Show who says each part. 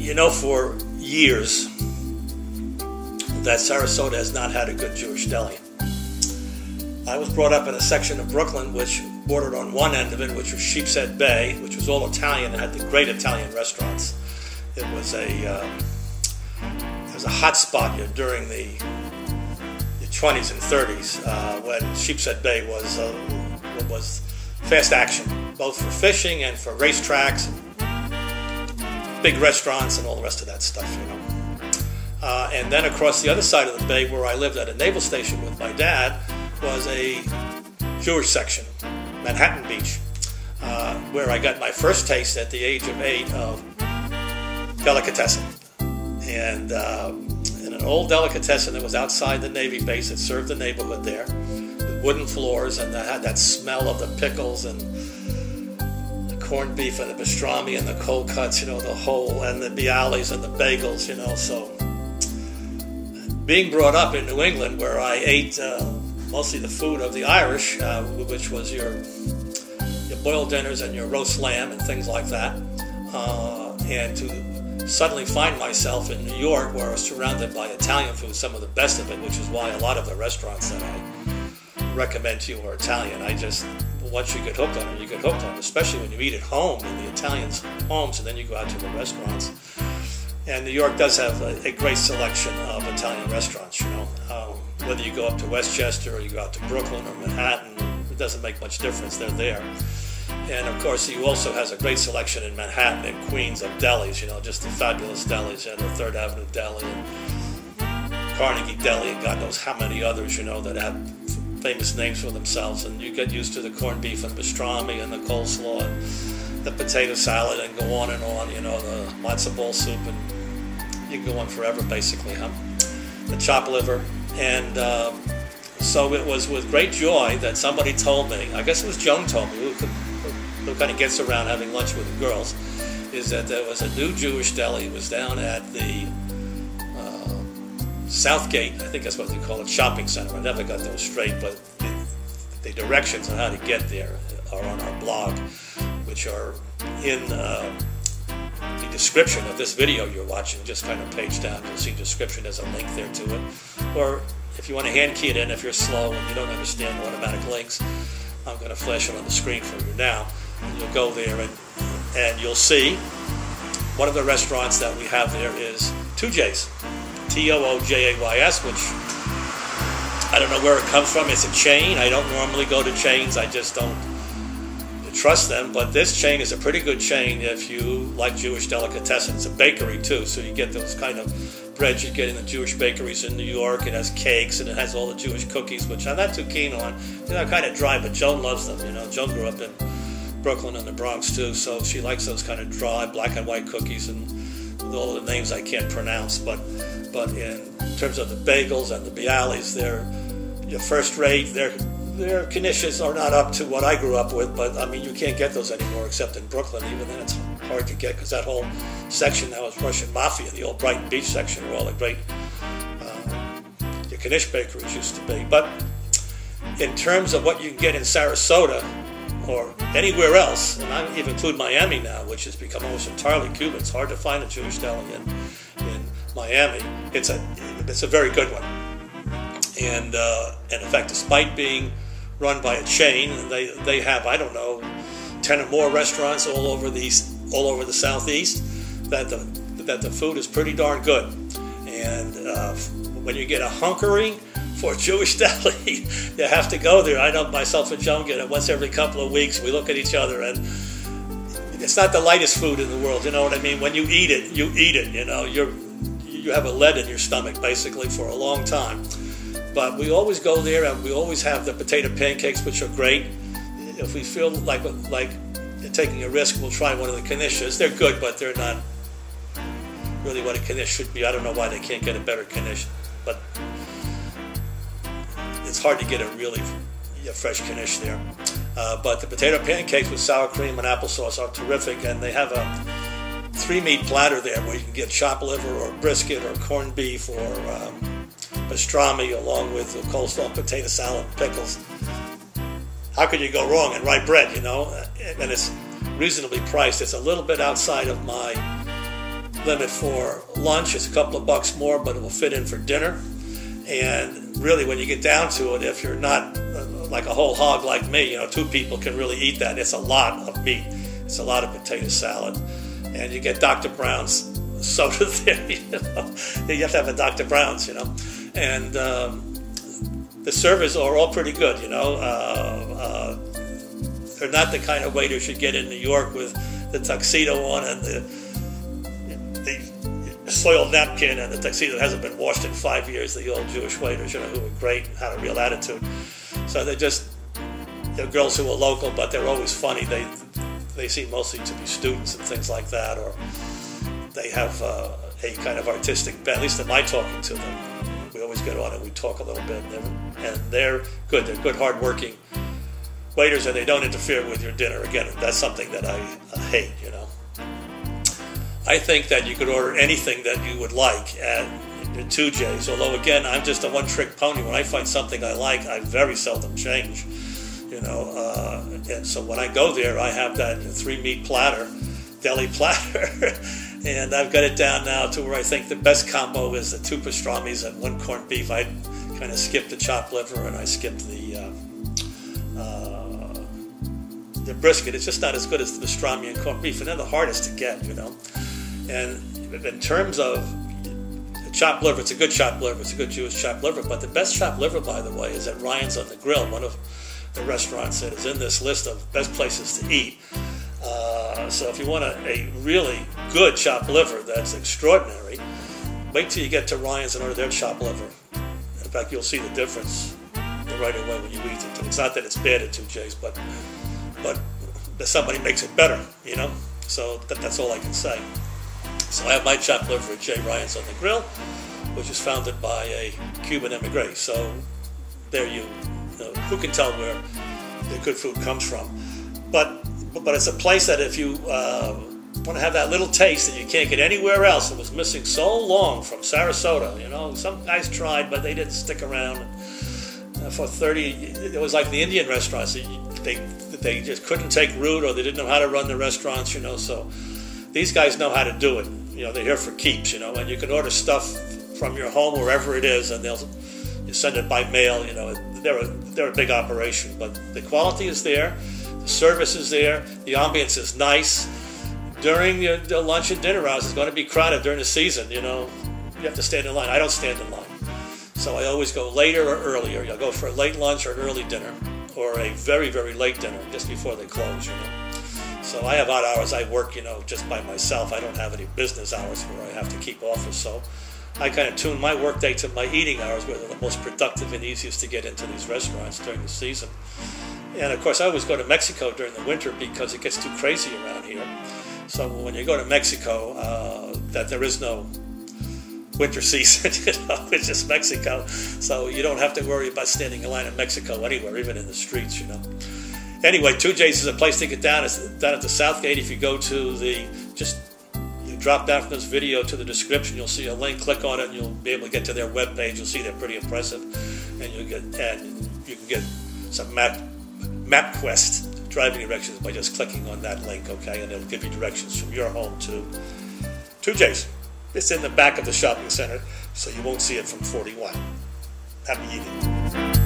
Speaker 1: You know, for years that Sarasota has not had a good Jewish deli. I was brought up in a section of Brooklyn which bordered on one end of it, which was Sheepshead Bay, which was all Italian and had the great Italian restaurants. It was a hot spot during the 20s and 30s when Sheepshead Bay was fast action, both for fishing and for racetracks, big restaurants and all the rest of that stuff, you know. And then across the other side of the bay, where I lived at a naval station with my dad, was a Jewish section, Manhattan Beach, where I got my first taste at the age of 8 of delicatessen. And in an old delicatessen that was outside the Navy base that served the neighborhood there, with wooden floors, and that had that smell of the pickles and the corned beef and the pastrami and the cold cuts, you know, the whole, and the bialys and the bagels, you know. So being brought up in New England, where I ate mostly the food of the Irish, which was your boiled dinners and your roast lamb and things like that, and to suddenly find myself in New York, where I was surrounded by Italian food, some of the best of it, which is why a lot of the restaurants that I recommend to you are Italian. Once you get hooked on it, you get hooked on it, especially when you eat at home in the Italians' homes, and then you go out to the restaurants. And New York does have a great selection of Italian restaurants, you know. Whether you go up to Westchester or you go out to Brooklyn or Manhattan, it doesn't make much difference, they're there. And of course, he also has a great selection in Manhattan and Queens of delis, you know, just the fabulous delis, and the Third Avenue Deli, and Carnegie Deli, and God knows how many others, you know, that have famous names for themselves. And you get used to the corned beef and pastrami and the coleslaw and the potato salad, and go on, you know, the matzo ball soup, and you can go on forever, basically, huh? The chopped liver. And so it was with great joy that somebody told me, I guess it was Joan told me, who kind of gets around having lunch with the girls, is that there was a new Jewish deli. It was down at the Southgate, I think that's what they call it, shopping center. I never got those straight, but the directions on how to get there are on our blog, which are in the description of this video you're watching. Just kind of page down, you'll see description, there's a link there to it. Or if you want to hand key it in, if you're slow and you don't understand automatic links, I'm going to flash it on the screen for you now. And you'll go there and you'll see one of the restaurants that we have there is Toojay'S, Toojays, which I don't know where it comes from. It's a chain. I don't normally go to chains. I just don't trust them. But this chain is a pretty good chain if you like Jewish delicatessen. It's a bakery too, so you get those kind of breads you get in the Jewish bakeries in New York. It has cakes and it has all the Jewish cookies, which I'm not too keen on. They're kind of dry, but Joan loves them. You know, Joan grew up in Brooklyn and the Bronx too, so she likes those kind of dry black and white cookies and with all of the names I can't pronounce. But in terms of the bagels and the bialys, they're first rate. Their knishes are not up to what I grew up with, but I mean, you can't get those anymore except in Brooklyn. Even then, it's hard to get because that whole section now is Russian Mafia, the old Brighton Beach section, where all the great the Knish bakeries used to be. But in terms of what you can get in Sarasota or anywhere else, and I even include Miami now, which has become almost entirely Cuban. It's hard to find a Jewish deli in Miami. It's a very good one. And in fact, despite being run by a chain, they have, I don't know, 10 or more restaurants all over the Southeast. That the food is pretty darn good. And when you get a hunkering for a Jewish deli, you have to go there. I know myself and Joan get it once every couple of weeks. We look at each other, and it's not the lightest food in the world. You know what I mean? When you eat it. You know, you have a lead in your stomach basically for a long time. But we always go there, and we always have the potato pancakes, which are great. If we feel like taking a risk, we'll try one of the knishes. They're good, but they're not really what a knish should be. I don't know why they can't get a better knish, but it's hard to get a really fresh knish there. But the potato pancakes with sour cream and applesauce are terrific, and they have a 3-meat platter there where you can get chopped liver or brisket or corned beef or pastrami along with the coleslaw, potato salad, pickles. How could you go wrong? And rye bread, you know, and it's reasonably priced. It's a little bit outside of my limit for lunch. It's a couple of bucks more, but it will fit in for dinner. And really, when you get down to it, if you're not like a whole hog like me, 2 people can really eat that. It's a lot of meat. It's a lot of potato salad. And you get Dr. Brown's soda there, You have to have a Dr. Brown's, And the servers are all pretty good, They're not the kind of waiters you get in New York with the tuxedo on and the soiled napkin and the tuxedo that hasn't been washed in 5 years. The old Jewish waiters, who are great and had a real attitude. So they're girls who are local, but they're always funny. They seem mostly to be students and things like that, or they have a kind of artistic bent. At least in my talking to them, we always get on and we talk a little bit, and they're good. They're good, hardworking waiters, and they don't interfere with your dinner. Again, that's something that I hate. I think that you could order anything that you would like at Toojay'S. Although, again, I'm just a one-trick pony. When I find something I like, I very seldom change. And so when I go there, I have that 3-meat platter, deli platter, and I've got it down now to where I think the best combo is the 2 pastrami's and 1 corned beef. I kind of skipped the chopped liver and I skipped the brisket. It's just not as good as the pastrami and corned beef, and they're the hardest to get, And in terms of chopped liver, it's a good chopped liver. It's a good Jewish chopped liver. But the best chopped liver, by the way, is at Ryan's on the Grill, one of the restaurants that is in this list of best places to eat. So if you want a really good chopped liver that's extraordinary, wait till you get to Ryan's and order their chopped liver. In fact, you'll see the difference right away when you eat it. It's not that it's bad at Toojay'S, but that somebody makes it better, So that's all I can say. So I have my chopped liver at J. Ryan's on the Grill, which is founded by a Cuban emigre. So there who can tell where the good food comes from? But it's a place that if you want to have that little taste that you can't get anywhere else, it was missing so long from Sarasota. Some guys tried, but they didn't stick around. For 30, it was like the Indian restaurants. They just couldn't take root, or they didn't know how to run the restaurants. So these guys know how to do it. They're here for keeps. And you can order stuff from your home wherever it is, and you send it by mail. They're a big operation, but the quality is there, the service is there, the ambience is nice. During the lunch and dinner hours, it's going to be crowded during the season. You have to stand in line. I don't stand in line, so I always go later or earlier. I'll go for a late lunch or an early dinner, or a very, very late dinner just before they close. So I have odd hours. I work, just by myself. I don't have any business hours where I have to keep office. So I kind of tune my work day to my eating hours, where they're the most productive and easiest to get into these restaurants during the season. And of course, I always go to Mexico during the winter because it gets too crazy around here. So when you go to Mexico, that there is no winter season, it's just Mexico. So you don't have to worry about standing in line in Mexico anywhere, even in the streets, Anyway, Toojay'S is a place to get down. It's down at the South Gate. If you go to you drop down from this video to the description, you'll see a link. Click on it, and you'll be able to get to their webpage. You'll see they're pretty impressive, and you can get some MapQuest driving directions by just clicking on that link, okay? And it'll give you directions from your home to Toojay'S. It's in the back of the shopping center, so you won't see it from 41. Happy eating.